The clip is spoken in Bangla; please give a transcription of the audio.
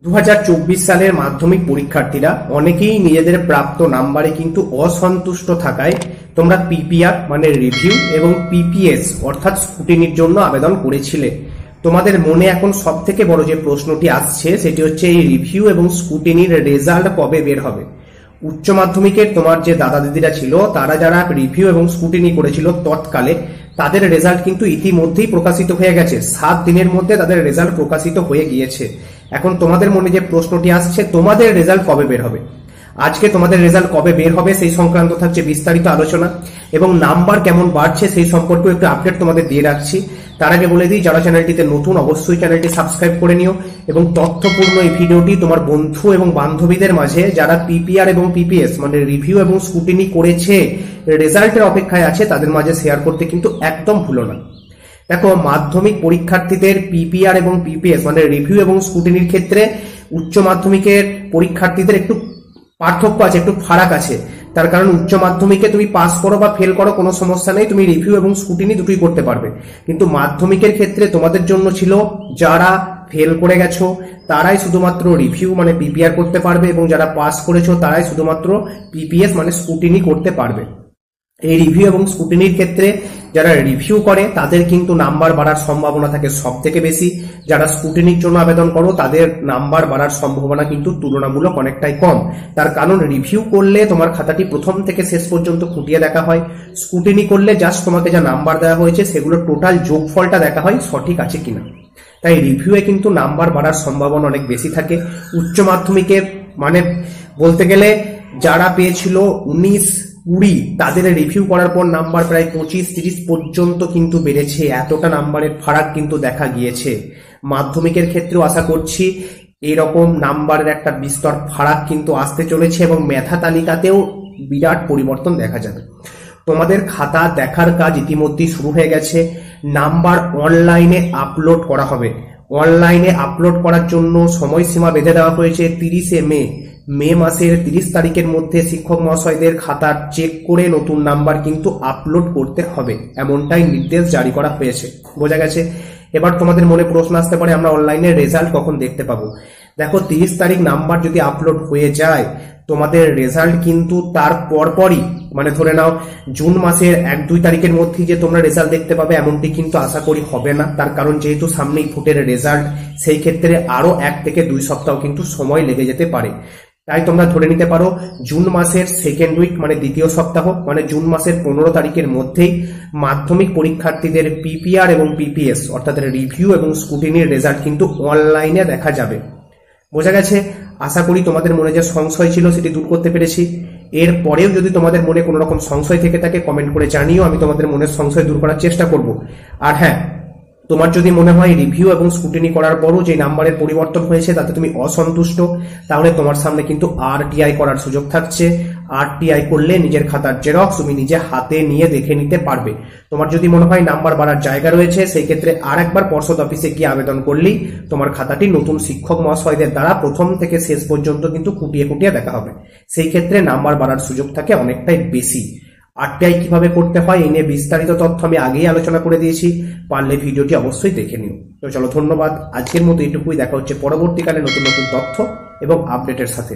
2024 সালের মাধ্যমিক পরীক্ষার্থীরা অনেকেই নিজেদের প্রাপ্ত নাম্বারে কিন্তু অসন্তুষ্ট থাকায় তোমরা পিপিআর মানে রিভিউ এবং পিপিএস অর্থাৎ স্কুটিনির জন্য আবেদন করেছিলে। তোমাদের মনে এখন সবথেকে বড় যে প্রশ্নটি আসছে সেটি হচ্ছে এই রিভিউ এবং স্কুটিনির রেজাল্ট কবে বের হবে। উচ্চ মাধ্যমিকের তোমার যে দাদা দিদিরা ছিল তারা যারা রিভিউ এবং স্কুটিনি করেছিল তৎকালে তাদের রেজাল্ট কিন্তু ইতিমধ্যেই প্রকাশিত হয়ে গেছে। 7 দিনের মধ্যে তাদের রেজাল্ট প্রকাশিত হয়ে গিয়েছে। এখন তোমাদের মনে যে প্রশ্নটি আসছে তোমাদের রেজাল্ট কবে বের হবে। আজকে তোমাদের রেজাল্ট কবে বের হবে সেই সংক্রান্ত থাকছে বিস্তারিত আলোচনা এবং নাম্বার কেমন বাড়ছে সেই সম্পর্কে একটু আপডেট তোমাদের দিয়ে রাখছি। তার আগে বলে দিই, যারা চ্যানেলটিতে নতুন অবশ্যই চ্যানেলটি সাবস্ক্রাইব করে নিও এবং তথ্যপূর্ণ এই ভিডিওটি তোমার বন্ধু এবং বান্ধবীদের মাঝে যারা পিপিআর এবং পিপিএস মানে রিভিউ এবং স্কুটিনি করেছে রেজাল্টের অপেক্ষায় আছে তাদের মাঝে শেয়ার করতে কিন্তু একদম ভুলো না। দেখো, মাধ্যমিক পরীক্ষার্থীদের পিপিআর এবং পিপিএস মানে রিভিউ এবং স্কুটিনির ক্ষেত্রে উচ্চ মাধ্যমিকের পরীক্ষার্থীদের একটু পার্থক্য আছে, একটু ফারাক আছে। তার কারণ উচ্চ মাধ্যমিকে তুমি পাস করো বা ফেল করো কোনো সমস্যা নেই, তুমি রিভিউ এবং স্কুটিনি দুটোই করতে পারবে। কিন্তু মাধ্যমিকের ক্ষেত্রে তোমাদের জন্য ছিল যারা ফেল করে গেছো তারাই শুধুমাত্র রিভিউ মানে পিপিআর করতে পারবে এবং যারা পাস করেছো তারাই শুধুমাত্র পিপিএস মানে স্কুটিনি করতে পারবে। এই রিভিউ এবং স্কুটিনির ক্ষেত্রে যারা রিভিউ করে তাদের কিন্তু নাম্বার বাড়ার সম্ভাবনা থাকে সব থেকে বেশি। যারা স্কুটিনির জন্য আবেদন করো তাদের নাম্বার বাড়ার সম্ভাবনা কিন্তু তুলনামূলক অনেকটাই কম। তার কারণ রিভিউ করলে তোমার খাতাটি প্রথম থেকে শেষ পর্যন্ত খুঁটিয়ে দেখা হয়, স্কুটিনি করলে জাস্ট তোমাকে যা নাম্বার দেওয়া হয়েছে সেগুলো টোটাল যোগফলটা দেখা হয় সঠিক আছে কিনা। তাই রিভিউয়ে কিন্তু নাম্বার বাড়ার সম্ভাবনা অনেক বেশি থাকে। উচ্চ মাধ্যমিকে মানে বলতে গেলে যারা পেয়েছিল 19-20 তাদের রিভিউ করার পর নাম্বার প্রায় 25-30 পর্যন্ত কিন্তু বেড়েছে। এতটা নাম্বারের ফারাক কিন্তু দেখা গিয়েছে। মাধ্যমিকের ক্ষেত্রেও আশা করছি এরকম নাম্বারের একটা বিস্তর ফারাক কিন্তু আসতে চলেছে এবং মেধা তালিকাতেও বিরাট পরিবর্তন দেখা যাবে। তোমাদের খাতা দেখার কাজ ইতিমধ্যেই শুরু হয়ে গেছে। নাম্বার অনলাইনে আপলোড করা হবে। অনলাইনে আপলোড করার জন্য সময়সীমা বেঁধে দেওয়া হয়েছে 30 মে মাসের 30 তারিখের মধ্যে শিক্ষক মহাশয়দের খাতা চেক করে নতুন নাম্বার কিন্তু আপলোড করতে হবে, এমনটাই নির্দেশ জারি করা হয়েছে। বোঝা গেছে? এবার তোমাদের মনে প্রশ্ন আসতে পারে আমরা অনলাইনে রেজাল্ট কখন দেখতে পাবো। দেখো, 30 তারিখ নাম্বার যদি আপলোড হয়ে যায় তোমাদের রেজাল্ট কিন্তু তার পরপরই মানে ধরে নাও জুন মাসের 1-2 তারিখের মধ্যে যে তোমরা রেজাল্ট দেখতে পাবে এমনটি কিন্তু আশা করি হবে না। তার কারণ যেহেতু সামনেই ফুটের রেজাল্ট, সেই ক্ষেত্রে আরো 1 থেকে 2 সপ্তাহ কিন্তু সময় লেগে যেতে পারে। তাই তোমরা ধরে নিতে পারো জুন মাসের সেকেন্ড উইক মানে দ্বিতীয় সপ্তাহ মানে জুন মাসের 15 তারিখের মধ্যেই মাধ্যমিক পরীক্ষার্থীদের পিপিআর এবং পিপিএস অর্থাৎ রিভিউ এবং স্কুটিনির রেজাল্ট কিন্তু অনলাইনে দেখা যাবে। বোঝা গেছে? আশা করি তোমাদের মনে যে সংশয় ছিল সেটি দূর করতে পেরেছি। এর পরেও যদি তোমাদের মনে কোনো রকম সংশয় থেকে থাকে কমেন্ট করে জানিও, আমি তোমাদের মনের সংশয় দূর করার চেষ্টা করব। আর হ্যাঁ, তোমার যদি মনে হয় রিভিউ এবং স্কুটিনি করার পরও যে নাম্বারের পরিবর্তন হয়েছে তাতে তুমি অসন্তুষ্ট, তাহলে তোমার সামনে কিন্তু আরটিআই করার সুযোগ থাকছে। আরটিআই করলে নিজের খাতার জেরক্স তুমি নিজে হাতে নিয়ে দেখে নিতে পারবে। তোমার যদি মনে হয় নাম্বার বাড়ার জায়গা রয়েছে সেই ক্ষেত্রে আরেকবার পর্ষদ অফিসে গিয়ে আবেদন করলেই তোমার খাতাটি নতুন শিক্ষক মহাশয়দের দ্বারা প্রথম থেকে শেষ পর্যন্ত কিন্তু খুঁটিয়ে খুঁটিয়ে দেখা হবে। সেই ক্ষেত্রে নাম্বার বাড়ার সুযোগ থাকে অনেকটাই বেশি। আরটিআই কিভাবে করতে হয় এই নিয়ে বিস্তারিত তথ্য আমি আগেই আলোচনা করে দিয়েছি, পারলে ভিডিওটি অবশ্যই দেখে নিও। তো চলো, ধন্যবাদ। আজকের মতো এটুকুই। দেখা হচ্ছে পরবর্তীকালে নতুন নতুন তথ্য এবং আপডেটের সাথে।